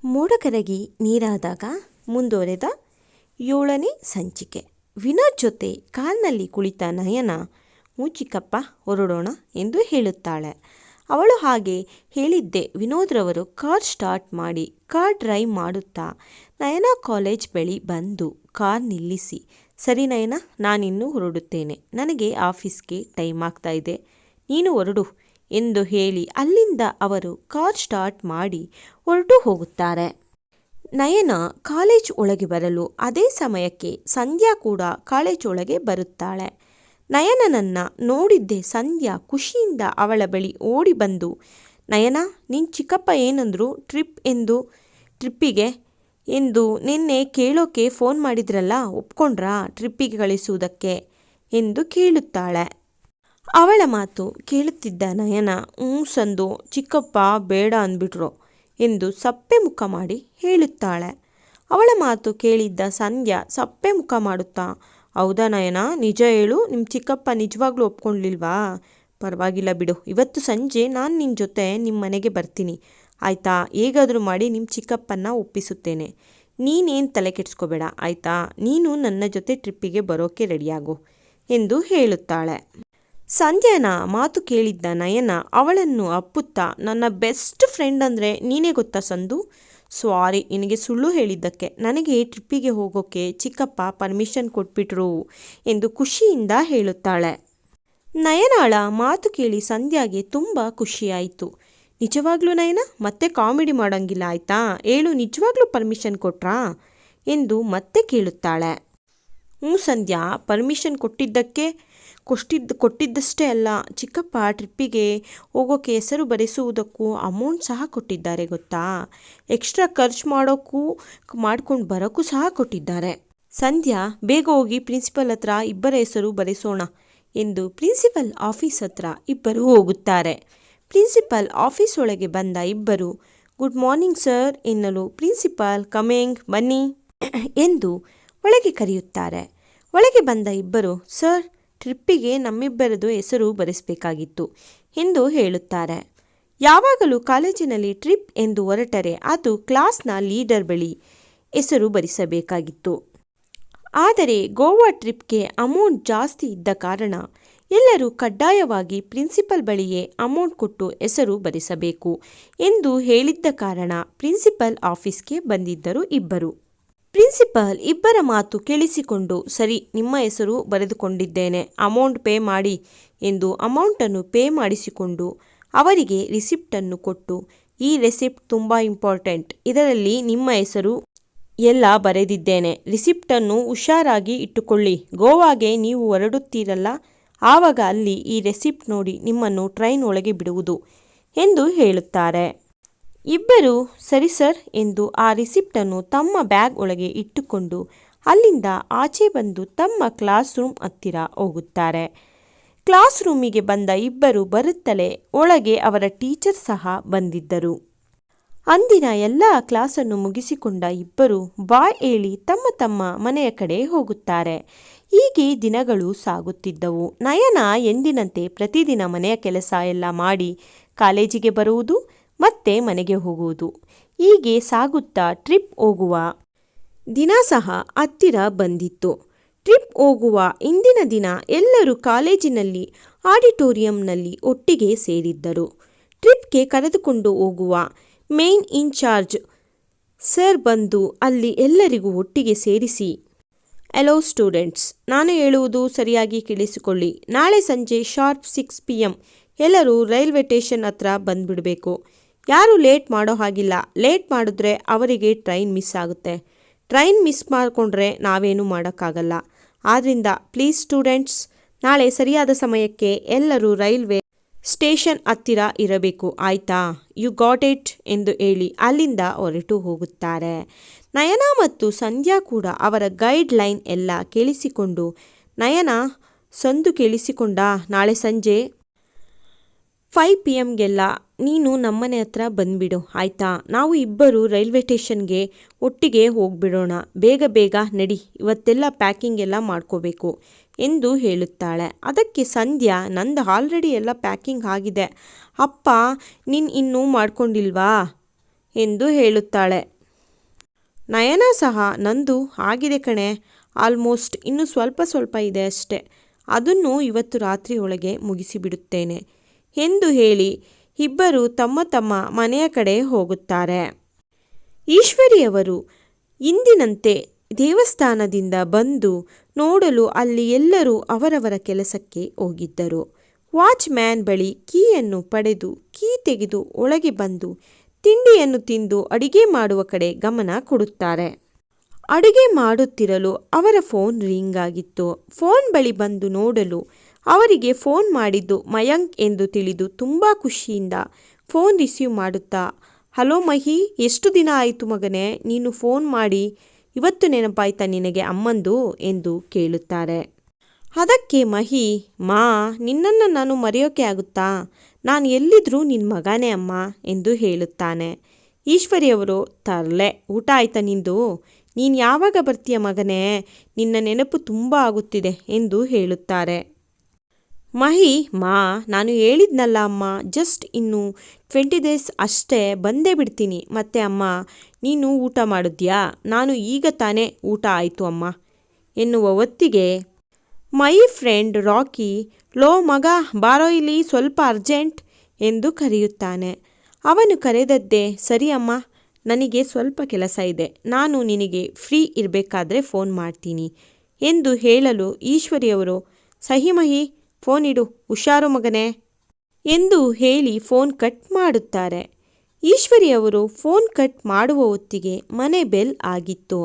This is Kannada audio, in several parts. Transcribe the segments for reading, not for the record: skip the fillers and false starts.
ಮೋಡ ಕರಗಿ ನೀರಾದಾಗ ಮುಂದುವರೆದ 7ನೇ ಸಂಚಿಕೆ. ವಿನೋದ್ ಜೊತೆ ಕಾರ್ನಲ್ಲಿ ಕುಳಿತ ನಯನ, ಚಿಕ್ಕಪ್ಪ ಹೊರಡೋಣ ಎಂದು ಹೇಳುತ್ತಾಳೆ. ಅವಳು ಹಾಗೆ ಹೇಳಿದ್ದೆ ವಿನೋದ್ರವರು ಕಾರ್ ಸ್ಟಾರ್ಟ್ ಮಾಡಿ ಕಾರ್ ಡ್ರೈವ್ ಮಾಡುತ್ತಾ ನಯನ ಕಾಲೇಜ್ ಬಳಿ ಬಂದು ಕಾರ್ ನಿಲ್ಲಿಸಿ, ಸರಿ ನಯನ, ನಾನಿನ್ನೂ ಹೊರಡುತ್ತೇನೆ, ನನಗೆ ಆಫೀಸ್ಗೆ ಟೈಮ್ ಆಗ್ತಾ ಇದೆ, ನೀನು ಹೊರಡು ಎಂದು ಹೇಳಿ ಅಲ್ಲಿಂದ ಅವರು ಕಾರ್ ಸ್ಟಾರ್ಟ್ ಮಾಡಿ ಹೊರಟು ಹೋಗುತ್ತಾರೆ. ನಯನ ಕಾಲೇಜ್ ಒಳಗೆ ಬರಲು ಅದೇ ಸಮಯಕ್ಕೆ ಸಂಧ್ಯಾ ಕೂಡ ಕಾಲೇಜ್ ಒಳಗೆ ಬರುತ್ತಾಳೆ. ನಯನನನ್ನು ನೋಡಿದ್ದೆ ಸಂಧ್ಯಾ ಖುಷಿಯಿಂದ ಅವಳ ಬಳಿ ಓಡಿ ಬಂದು, ನಯನ, ನಿನ್ನ ಚಿಕ್ಕಪ್ಪ ಏನಂದ್ರು ಟ್ರಿಪ್ಪಿಗೆ ಎಂದು ನಿನ್ನೆ ಕೇಳೋಕೆ ಫೋನ್ ಮಾಡಿದ್ರಲ್ಲ, ಒಪ್ಕೊಂಡ್ರಾ ಟ್ರಿಪ್ಪಿಗೆ ಕಳಿಸುವುದಕ್ಕೆ ಎಂದು ಕೇಳುತ್ತಾಳೆ. ಅವಳ ಮಾತು ಕೇಳುತ್ತಿದ್ದ ನಯನ ಸಂದು, ಚಿಕ್ಕಪ್ಪ ಬೇಡ ಅಂದ್ಬಿಟ್ರು ಎಂದು ಸಪ್ಪೆ ಮುಖ ಮಾಡಿ ಹೇಳುತ್ತಾಳೆ. ಅವಳ ಮಾತು ಕೇಳಿದ್ದ ಸಂಧ್ಯಾ ಸಪ್ಪೆ ಮುಖ ಮಾಡುತ್ತಾ, ಹೌದಾ ನಯನ, ನಿಜ ಹೇಳು, ನಿಮ್ಮ ಚಿಕ್ಕಪ್ಪ ನಿಜವಾಗ್ಲೂ ಒಪ್ಕೊಳ್ಳಿಲ್ವಾ? ಪರವಾಗಿಲ್ಲ ಬಿಡು, ಇವತ್ತು ಸಂಜೆ ನಾನು ನಿನ್ನ ಜೊತೆ ನಿಮ್ಮ ಮನೆಗೆ ಬರ್ತೀನಿ ಆಯಿತಾ? ಹೇಗಾದರೂ ಮಾಡಿ ನಿಮ್ಮ ಚಿಕ್ಕಪ್ಪನ ಒಪ್ಪಿಸುತ್ತೇನೆ, ನೀನೇನು ತಲೆ ಕೆಡಿಸ್ಕೋಬೇಡ ಆಯಿತಾ? ನೀನು ನನ್ನ ಜೊತೆ ಟ್ರಿಪ್ಪಿಗೆ ಬರೋಕ್ಕೆ ರೆಡಿಯಾಗು ಎಂದು ಹೇಳುತ್ತಾಳೆ. ಸಂಧ್ಯಾನ ಮಾತು ಕೇಳಿದ್ದ ನಯನ ಅವಳನ್ನು ಅಪ್ಪುತ್ತಾ, ನನ್ನ ಬೆಸ್ಟ್ ಫ್ರೆಂಡ್ ಅಂದರೆ ನೀನೇ ಗೊತ್ತಾ ಸಂದು, ಸಾರಿ ನಿನಗೆ ಸುಳ್ಳು ಹೇಳಿದ್ದಕ್ಕೆ, ನನಗೆ ಟ್ರಿಪ್ಪಿಗೆ ಹೋಗೋಕ್ಕೆ ಚಿಕ್ಕಪ್ಪ ಪರ್ಮಿಷನ್ ಕೊಟ್ಬಿಟ್ರು ಎಂದು ಖುಷಿಯಿಂದ ಹೇಳುತ್ತಾಳೆ. ನಯನಾಳ ಮಾತು ಕೇಳಿ ಸಂಧ್ಯಾಗೆ ತುಂಬ ಖುಷಿಯಾಯಿತು. ನಿಜವಾಗ್ಲೂ ನಯನ, ಮತ್ತೆ ಕಾಮಿಡಿ ಮಾಡೋಂಗಿಲ್ಲ ಆಯಿತಾ? ಹೇಳು, ನಿಜವಾಗ್ಲೂ ಪರ್ಮಿಷನ್ ಕೊಟ್ರಾ ಎಂದು ಮತ್ತೆ ಕೇಳುತ್ತಾಳೆ. ಸಂಧ್ಯಾ, ಪರ್ಮಿಷನ್ ಕೊಟ್ಟಿದ್ದಷ್ಟೇ ಅಲ್ಲ, ಚಿಕ್ಕಪ್ಪ ಟ್ರಿಪ್ಪಿಗೆ ಹೋಗೋಕ್ಕೆ ಹೆಸರು ಬರೆಸುವುದಕ್ಕೂ ಅಮೌಂಟ್ ಸಹ ಕೊಟ್ಟಿದ್ದಾರೆ ಗೊತ್ತಾ? ಎಕ್ಸ್ಟ್ರಾ ಖರ್ಚು ಮಾಡ್ಕೊಂಡು ಬರೋಕ್ಕೂ ಸಹ ಕೊಟ್ಟಿದ್ದಾರೆ. ಸಂಧ್ಯಾ, ಬೇಗ ಹೋಗಿ ಪ್ರಿನ್ಸಿಪಲ್ ಹತ್ರ ಇಬ್ಬರ ಹೆಸರು ಬರೆಸೋಣ ಎಂದು ಪ್ರಿನ್ಸಿಪಲ್ ಆಫೀಸ್ ಹತ್ರ ಇಬ್ಬರು ಹೋಗುತ್ತಾರೆ. ಪ್ರಿನ್ಸಿಪಲ್ ಆಫೀಸ್ ಒಳಗೆ ಬಂದ ಇಬ್ಬರು, ಗುಡ್ ಮಾರ್ನಿಂಗ್ ಸರ್ ಎನ್ನಲು ಪ್ರಿನ್ಸಿಪಾಲ್ ಕಮಿಂಗ್ ಬನ್ನಿ ಎಂದು ಒಳಗೆ ಕರೆಯುತ್ತಾರೆ. ಒಳಗೆ ಬಂದ ಇಬ್ಬರು, ಸರ್, ಟ್ರಿಪ್ಪಿಗೆ ನಮ್ಮಿಬ್ಬರದು ಹೆಸರು ಬರೆಸಬೇಕಾಗಿತ್ತು ಎಂದು ಹೇಳುತ್ತಾರೆ. ಯಾವಾಗಲೂ ಕಾಲೇಜಿನಲ್ಲಿ ಟ್ರಿಪ್ ಎಂದು ಹೊರಟರೆ ಅದು ಕ್ಲಾಸ್ನ ಲೀಡರ್ ಬಳಿ ಹೆಸರು ಬರೆಸಬೇಕಾಗಿತ್ತು. ಆದರೆ ಗೋವಾ ಟ್ರಿಪ್ಗೆ ಅಮೌಂಟ್ ಜಾಸ್ತಿ ಇದ್ದ ಕಾರಣ ಎಲ್ಲರೂ ಕಡ್ಡಾಯವಾಗಿ ಪ್ರಿನ್ಸಿಪಲ್ ಬಳಿಯೇ ಅಮೌಂಟ್ ಕೊಟ್ಟು ಹೆಸರು ಬರೆಸಬೇಕು ಎಂದು ಹೇಳಿದ್ದ ಕಾರಣ ಪ್ರಿನ್ಸಿಪಲ್ ಆಫೀಸ್ಗೆ ಬಂದಿದ್ದರು ಇಬ್ಬರು. ಪ್ರಿನ್ಸಿಪಾಲ್ ಇಬ್ಬರ ಮಾತು ಕೇಳಿಸಿಕೊಂಡು, ಸರಿ, ನಿಮ್ಮ ಹೆಸರು ಬರೆದುಕೊಂಡಿದ್ದೇನೆ, ಅಮೌಂಟ್ ಪೇ ಮಾಡಿ ಎಂದು ಅಮೌಂಟನ್ನು ಪೇ ಮಾಡಿಸಿಕೊಂಡು ಅವರಿಗೆ ರಿಸಿಪ್ಟನ್ನು ಕೊಟ್ಟು, ಈ ರೆಸಿಪ್ಟ್ ತುಂಬ ಇಂಪಾರ್ಟೆಂಟ್, ಇದರಲ್ಲಿ ನಿಮ್ಮ ಹೆಸರು ಎಲ್ಲ ಬರೆದಿದ್ದೇನೆ, ರಿಸಿಪ್ಟನ್ನು ಹುಷಾರಾಗಿ ಇಟ್ಟುಕೊಳ್ಳಿ, ಗೋವಾಗೆ ನೀವು ಹೊರಡುತ್ತೀರಲ್ಲ ಆವಾಗ ಅಲ್ಲಿ ಈ ರೆಸಿಪ್ಟ್ ನೋಡಿ ನಿಮ್ಮನ್ನು ಟ್ರೈನ್ ಒಳಗೆ ಬಿಡುವುದು ಎಂದು ಹೇಳುತ್ತಾರೆ. ಇಬ್ಬರು ಸರಿ ಸರ್ ಎಂದು ಆ ರಿಸಿಪ್ಟನ್ನು ತಮ್ಮ ಬ್ಯಾಗ್ ಒಳಗೆ ಇಟ್ಟುಕೊಂಡು ಅಲ್ಲಿಂದ ಆಚೆ ಬಂದು ತಮ್ಮ ಕ್ಲಾಸ್ ರೂಮ್ ಹತ್ತಿರ ಹೋಗುತ್ತಾರೆ. ಕ್ಲಾಸ್ ರೂಮಿಗೆ ಬಂದ ಇಬ್ಬರು ಬರುತ್ತಲೇ ಒಳಗೆ ಅವರ ಟೀಚರ್ ಸಹ ಬಂದಿದ್ದರು. ಅಂದಿನ ಎಲ್ಲ ಕ್ಲಾಸನ್ನು ಮುಗಿಸಿಕೊಂಡ ಇಬ್ಬರು ಬಾಯ್ ಹೇಳಿ ತಮ್ಮ ತಮ್ಮ ಮನೆಯ ಕಡೆ ಹೋಗುತ್ತಾರೆ. ಹೀಗೆ ದಿನಗಳು ಸಾಗುತ್ತಿದ್ದವು. ನಯನ ಎಂದಿನಂತೆ ಪ್ರತಿದಿನ ಮನೆಯ ಕೆಲಸ ಎಲ್ಲ ಮಾಡಿ ಕಾಲೇಜಿಗೆ ಬರುವುದು ಮತ್ತೆ ಮನೆಗೆ ಹೋಗುವುದು. ಹೀಗೆ ಸಾಗುತ್ತಾ ಟ್ರಿಪ್ ಹೋಗುವ ದಿನ ಸಹ ಹತ್ತಿರ ಬಂದಿತ್ತು. ಟ್ರಿಪ್ ಹೋಗುವ ಇಂದಿನ ದಿನ ಎಲ್ಲರೂ ಕಾಲೇಜಿನಲ್ಲಿ ಆಡಿಟೋರಿಯಂನಲ್ಲಿ ಒಟ್ಟಿಗೆ ಸೇರಿದ್ದರು. ಟ್ರಿಪ್ಗೆ ಕರೆದುಕೊಂಡು ಹೋಗುವ ಮೇನ್ ಇನ್ಚಾರ್ಜ್ ಸರ್ ಬಂದು ಅಲ್ಲಿ ಎಲ್ಲರಿಗೂ ಒಟ್ಟಿಗೆ ಸೇರಿಸಿ, ಹಲೋ ಸ್ಟೂಡೆಂಟ್ಸ್, ನಾನು ಹೇಳುವುದು ಸರಿಯಾಗಿ ಕೇಳಿಸಿಕೊಳ್ಳಿ, ನಾಳೆ ಸಂಜೆ ಶಾರ್ಪ್ 6 PM ಎಲ್ಲರೂ ರೈಲ್ವೆ ಸ್ಟೇಷನ್ ಹತ್ರ ಬಂದುಬಿಡಬೇಕು, ಯಾರು ಲೇಟ್ ಮಾಡೋ ಹಾಗಿಲ್ಲ, ಲೇಟ್ ಮಾಡಿದ್ರೆ ಅವರಿಗೆ ಟ್ರೈನ್ ಮಿಸ್ ಆಗುತ್ತೆ, ಟ್ರೈನ್ ಮಿಸ್ ಮಾಡಿಕೊಂಡ್ರೆ ನಾವೇನು ಮಾಡೋಕ್ಕಾಗಲ್ಲ, ಆದ್ದರಿಂದ ಪ್ಲೀಸ್ ಸ್ಟೂಡೆಂಟ್ಸ್, ನಾಳೆ ಸರಿಯಾದ ಸಮಯಕ್ಕೆ ಎಲ್ಲರೂ ರೈಲ್ವೆ ಸ್ಟೇಷನ್ ಹತ್ತಿರ ಇರಬೇಕು ಆಯಿತಾ? ಯು ಗಾಟ್ ಇಟ್ ಎಂದು ಹೇಳಿ ಅಲ್ಲಿಂದ ಹೊರಟು ಹೋಗುತ್ತಾರೆ. ನಯನ ಮತ್ತು ಸಂಧ್ಯಾ ಕೂಡ ಅವರ ಗೈಡ್ ಲೈನ್ ಎಲ್ಲ ಕೇಳಿಸಿಕೊಂಡು, ನಯನ, ಸಂದು ಕೇಳಿಸಿಕೊಂಡ, ನಾಳೆ ಸಂಜೆ 5 PMಗೆಲ್ಲ ನೀನು ನಮ್ಮನೆ ಹತ್ರ ಬಂದುಬಿಡು ಆಯಿತಾ? ನಾವು ಇಬ್ಬರು ರೈಲ್ವೆ ಸ್ಟೇಷನ್ಗೆ ಒಟ್ಟಿಗೆ ಹೋಗಿಬಿಡೋಣ, ಬೇಗ ಬೇಗ ನಡಿ, ಇವತ್ತೆಲ್ಲ ಪ್ಯಾಕಿಂಗ್ ಎಲ್ಲ ಮಾಡ್ಕೋಬೇಕು ಎಂದು ಹೇಳುತ್ತಾಳೆ. ಅದಕ್ಕೆ ಸಂಧ್ಯಾ, ನಂದು ಆಲ್ರೆಡಿ ಎಲ್ಲ ಪ್ಯಾಕಿಂಗ್ ಆಗಿದೆ, ಅಪ್ಪ ನೀನು ಇನ್ನೂ ಮಾಡ್ಕೊಂಡಿಲ್ವಾ ಎಂದು ಹೇಳುತ್ತಾಳೆ. ನಯನ ಸಹ ನಂದು ಆಗಿದೆ ಕಣೆ, ಆಲ್ಮೋಸ್ಟ್ ಇನ್ನು ಸ್ವಲ್ಪ ಇದೆ ಅಷ್ಟೆ, ಅದನ್ನು ಇವತ್ತು ರಾತ್ರಿ ಒಳಗೆ ಮುಗಿಸಿಬಿಡುತ್ತೇನೆ ಎಂದು ಹೇಳಿ ಇಬ್ಬರು ತಮ್ಮ ತಮ್ಮ ಮನೆಯ ಕಡೆ ಹೋಗುತ್ತಾರೆ. ಈಶ್ವರಿಯವರು ಇಂದಿನಂತೆ ದೇವಸ್ಥಾನದಿಂದ ಬಂದು ನೋಡಲು ಅಲ್ಲಿ ಎಲ್ಲರೂ ಅವರವರ ಕೆಲಸಕ್ಕೆ ಹೋಗಿದ್ದರು. ವಾಚ್ಮ್ಯಾನ್ ಬಳಿ ಕೀಯನ್ನು ಪಡೆದು ಕೀ ತೆಗೆದು ಒಳಗೆ ಬಂದು ತಿಂಡಿಯನ್ನು ತಿಂದು ಅಡಿಗೆ ಮಾಡುವ ಕಡೆ ಗಮನ ಕೊಡುತ್ತಾರೆ. ಅಡುಗೆ ಮಾಡುತ್ತಿರಲು ಅವರ ಫೋನ್ ರಿಂಗ್ ಆಗಿತ್ತು. ಫೋನ್ ಬಳಿ ಬಂದು ನೋಡಲು ಅವರಿಗೆ ಫೋನ್ ಮಾಡಿದ್ದು ಮಯಾಂಕ್ ಎಂದು ತಿಳಿದು ತುಂಬ ಖುಷಿಯಿಂದ ಫೋನ್ ರಿಸೀವ್ ಮಾಡುತ್ತಾ, ಹಲೋ ಮಹಿ, ಎಷ್ಟು ದಿನ ಆಯಿತು ಮಗನೇ, ನೀನು ಫೋನ್ ಮಾಡಿ, ಇವತ್ತು ನೆನಪಾಯ್ತಾ ನಿನಗೆ ಅಮ್ಮಂದು ಎಂದು ಕೇಳುತ್ತಾರೆ. ಅದಕ್ಕೆ ಮಹಿ, ನಿನ್ನನ್ನು ನಾನು ಮರೆಯೋಕೆ ಆಗುತ್ತಾ, ನಾನು ಎಲ್ಲಿದ್ರೂ ನಿನ್ನ ಮಗನೇ ಅಮ್ಮ ಎಂದು ಹೇಳುತ್ತಾನೆ. ಈಶ್ವರಿಯವರು, ತರ್ಲೆ, ಊಟ ಆಯ್ತಾ ನಿಂದು, ನೀನು ಯಾವಾಗ ಬರ್ತೀಯ ಮಗನೇ, ನಿನ್ನ ನೆನಪು ತುಂಬ ಆಗುತ್ತಿದೆ ಎಂದು ಹೇಳುತ್ತಾರೆ. ಮಹಿ, ನಾನು ಹೇಳಿದ್ನಲ್ಲ ಅಮ್ಮ, ಜಸ್ಟ್ ಇನ್ನು 20 days ಅಷ್ಟೇ, ಬಂದೇ ಬಿಡ್ತೀನಿ. ಮತ್ತೆ ಅಮ್ಮ, ನೀನು ಊಟ ಮಾಡಿದ್ಯಾ, ನಾನು ಈಗ ತಾನೇ ಊಟ ಆಯಿತು ಅಮ್ಮ ಎನ್ನುವ ಹೊತ್ತಿಗೆ ಮೈ ಫ್ರೆಂಡ್ ರಾಕಿ, ಲೋ ಮಗ ಬಾರೋ ಇಲ್ಲಿ, ಸ್ವಲ್ಪ ಅರ್ಜೆಂಟ್ ಎಂದು ಕರೆಯುತ್ತಾನೆ. ಅವನು ಕರೆದದ್ದೇ, ಸರಿ ಅಮ್ಮ, ನನಗೆ ಸ್ವಲ್ಪ ಕೆಲಸ ಇದೆ, ನಾನು ನಿನಗೆ ಫ್ರೀ ಇರಬೇಕಾದ್ರೆ ಫೋನ್ ಮಾಡ್ತೀನಿ ಎಂದು ಹೇಳಲು ಈಶ್ವರಿಯವರು, ಸಹಿ ಮಹಿ, ಫೋನ್ ಇಡು, ಹುಷಾರು ಮಗನೇ ಎಂದು ಹೇಳಿ ಫೋನ್ ಕಟ್ ಮಾಡುತ್ತಾರೆ. ಈಶ್ವರಿಯವರು ಫೋನ್ ಕಟ್ ಮಾಡುವ ಹೊತ್ತಿಗೆ ಮನೆ ಬೆಲ್ ಆಗಿತ್ತು.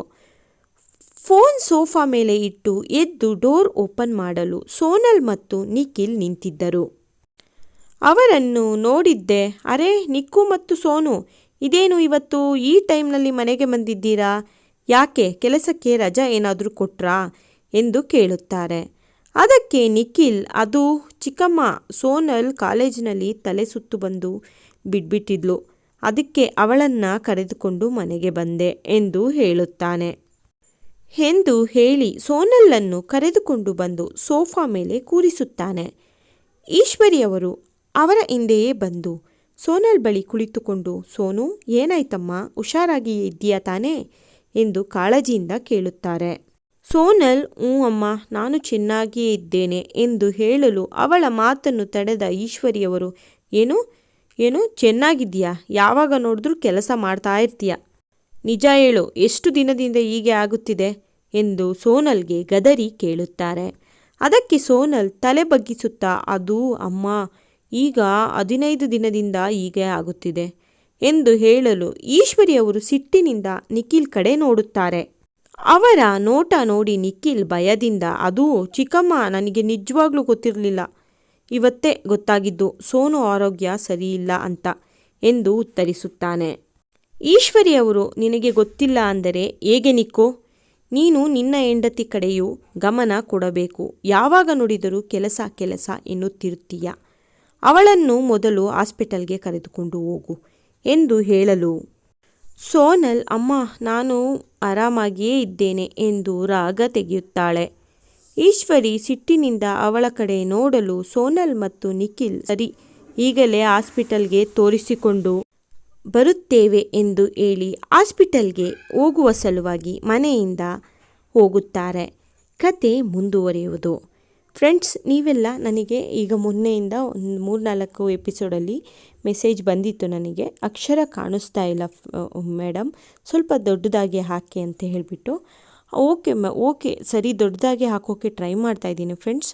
ಫೋನ್ ಸೋಫಾ ಮೇಲೆ ಇಟ್ಟು ಎದ್ದು ಡೋರ್ ಓಪನ್ ಮಾಡಲು ಸೋನಲ್ ಮತ್ತು ನಿಖಿಲ್ ನಿಂತಿದ್ದರು. ಅವರನ್ನು ನೋಡಿದ್ದೆ, ಅರೆ ನಿಕ್ಕು ಮತ್ತು ಸೋನು, ಇದೇನು ಇವತ್ತು ಈ ಟೈಮ್ನಲ್ಲಿ ಮನೆಗೆ ಬಂದಿದ್ದೀರಾ, ಯಾಕೆ ಕೆಲಸಕ್ಕೆ ರಜಾ ಏನಾದರೂ ಕೊಟ್ರಾ ಎಂದು ಕೇಳುತ್ತಾರೆ. ಅದಕ್ಕೆ ನಿಖಿಲ್, ಅದು ಚಿಕ್ಕಮ್ಮ, ಸೋನಲ್ ಕಾಲೇಜಿನಲ್ಲಿ ತಲೆ ಸುತ್ತು ಬಂದು ಬಿಟ್ಬಿಟ್ಟಿದ್ಲು, ಅದಕ್ಕೆ ಅವಳನ್ನು ಕರೆದುಕೊಂಡು ಮನೆಗೆ ಬಂದೆ ಎಂದು ಹೇಳುತ್ತಾನೆ. ಎಂದು ಹೇಳಿ ಸೋನಲನ್ನು ಕರೆದುಕೊಂಡು ಬಂದು ಸೋಫಾ ಮೇಲೆ ಕೂರಿಸುತ್ತಾನೆ. ಈಶ್ವರಿಯವರು ಅವರ ಹಿಂದೆಯೇ ಬಂದು ಸೋನಲ್ ಬಳಿ ಕುಳಿತುಕೊಂಡು, ಸೋನು ಏನಾಯ್ತಮ್ಮ, ಹುಷಾರಾಗಿ ಇದ್ದೀಯಾ ತಾನೇ ಎಂದು ಕಾಳಜಿಯಿಂದ ಕೇಳುತ್ತಾರೆ. ಸೋನಲ್, ಅಮ್ಮ, ನಾನು ಚೆನ್ನಾಗಿಯೇ ಇದ್ದೇನೆ ಎಂದು ಹೇಳಲು ಅವಳ ಮಾತನ್ನು ತಡೆದ ಈಶ್ವರಿಯವರು, ಏನು ಚೆನ್ನಾಗಿದ್ದೀಯಾ, ಯಾವಾಗ ನೋಡಿದ್ರೂ ಕೆಲಸ ಮಾಡ್ತಾ ಇರ್ತೀಯ, ನಿಜ ಹೇಳು, ಎಷ್ಟು ದಿನದಿಂದ ಹೀಗೆ ಆಗುತ್ತಿದೆ ಎಂದು ಸೋನಲ್ಗೆ ಗದರಿ ಕೇಳುತ್ತಾರೆ. ಅದಕ್ಕೆ ಸೋನಲ್ ತಲೆ ಬಗ್ಗಿಸುತ್ತಾ, ಅದು ಅಮ್ಮ, ಈಗ 15 ದಿನದಿಂದ ಹೀಗೆ ಆಗುತ್ತಿದೆ ಎಂದು ಹೇಳಲು ಈಶ್ವರಿಯವರು ಸಿಟ್ಟಿನಿಂದ ನಿಖಿಲ್ ಕಡೆ ನೋಡುತ್ತಾರೆ. ಅವರ ನೋಟ ನೋಡಿ ನಿಖಿಲ್ ಭಯದಿಂದ, ಅದು ಚಿಕ್ಕಮ್ಮ, ನನಗೆ ನಿಜವಾಗ್ಲೂ ಗೊತ್ತಿರಲಿಲ್ಲ, ಇವತ್ತೇ ಗೊತ್ತಾಗಿದ್ದು ಸೋನು ಆರೋಗ್ಯ ಸರಿಯಿಲ್ಲ ಅಂತ ಎಂದು ಉತ್ತರಿಸುತ್ತಾನೆ. ಈಶ್ವರಿಯವರು, ನಿನಗೆ ಗೊತ್ತಿಲ್ಲ ಅಂದರೆ ಹೇಗೆ ನಿಕ್ಕು, ನೀನು ನಿನ್ನ ಹೆಂಡತಿ ಕಡೆಯೂ ಗಮನ ಕೊಡಬೇಕು, ಯಾವಾಗ ನೋಡಿದರೂ ಕೆಲಸ ಎನ್ನುತ್ತಿರುತ್ತೀಯ, ಅವಳನ್ನು ಮೊದಲು ಹಾಸ್ಪಿಟಲ್ಗೆ ಕರೆದುಕೊಂಡು ಹೋಗು ಎಂದು ಹೇಳಲು ಸೋನಲ್, ಅಮ್ಮ, ನಾನು ಆರಾಮಾಗಿಯೇ ಇದ್ದೇನೆ ಎಂದು ರಾಗ ತೆಗೆಯುತ್ತಾಳೆ. ಈಶ್ವರಿ ಸಿಟ್ಟಿನಿಂದ ಅವಳ ಕಡೆ ನೋಡಲು ಸೋನಲ್ ಮತ್ತು ನಿಖಿಲ್, ಸರಿ, ಈಗಲೇ ಹಾಸ್ಪಿಟಲ್ಗೆ ತೋರಿಸಿಕೊಂಡು ಬರುತ್ತೇವೆ ಎಂದು ಹೇಳಿ ಹಾಸ್ಪಿಟಲ್ಗೆ ಹೋಗುವ ಸಲುವಾಗಿ ಮನೆಯಿಂದ ಹೋಗುತ್ತಾರೆ. ಕತೆ ಮುಂದುವರಿಯುವುದು. ಫ್ರೆಂಡ್ಸ್, ನೀವೆಲ್ಲ ನನಗೆ ಈಗ ಮೊನ್ನೆಯಿಂದ ಒಂದು 3-4 ಎಪಿಸೋಡಲ್ಲಿ ಮೆಸೇಜ್ ಬಂದಿತ್ತು, ನನಗೆ ಅಕ್ಷರ ಕಾಣಿಸ್ತಾ ಇಲ್ಲ ಮೇಡಮ್, ಸ್ವಲ್ಪ ದೊಡ್ಡದಾಗಿ ಹಾಕಿ ಅಂತ ಹೇಳಿಬಿಟ್ಟು. ಓಕೆ ಸರಿ, ದೊಡ್ಡದಾಗಿ ಹಾಕೋಕ್ಕೆ ಟ್ರೈ ಮಾಡ್ತಾಯಿದ್ದೀನಿ ಫ್ರೆಂಡ್ಸ್.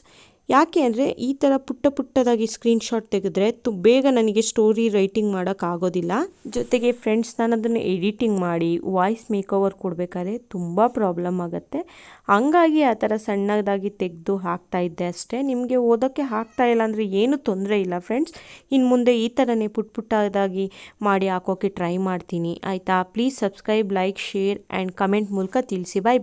ಯಾಕೆ ಅಂದರೆ ಈ ಥರ ಪುಟ್ಟದಾಗಿ ಸ್ಕ್ರೀನ್ಶಾಟ್ ತೆಗೆದ್ರೆ ಬೇಗ ನನಗೆ ಸ್ಟೋರಿ ರೈಟಿಂಗ್ ಮಾಡೋಕ್ಕಾಗೋದಿಲ್ಲ. ಜೊತೆಗೆ ಫ್ರೆಂಡ್ಸ್, ನಾನು ಅದನ್ನು ಎಡಿಟಿಂಗ್ ಮಾಡಿ ವಾಯ್ಸ್ ಮೇಕೋವರ್ ಕೊಡಬೇಕಾದ್ರೆ ತುಂಬ ಪ್ರಾಬ್ಲಮ್ ಆಗುತ್ತೆ. ಹಂಗಾಗಿ ಆ ಥರ ಸಣ್ಣದಾಗಿ ತೆಗೆದು ಹಾಕ್ತಾಯಿದ್ದೆ ಅಷ್ಟೇ. ನಿಮಗೆ ಓದೋಕ್ಕೆ ಆಗ್ತಾಯಿಲ್ಲ ಅಂದರೆ ಏನೂ ತೊಂದರೆ ಇಲ್ಲ ಫ್ರೆಂಡ್ಸ್. ಇನ್ನು ಮುಂದೆ ಈ ಥರನೇ ಪುಟ್ಟದಾಗಿ ಮಾಡಿ ಹಾಕೋಕ್ಕೆ ಟ್ರೈ ಮಾಡ್ತೀನಿ, ಆಯಿತಾ? Please subscribe, like, share and comment ಮೂಲಕ ತಿಳಿಸಿ. ಬಾಯ್.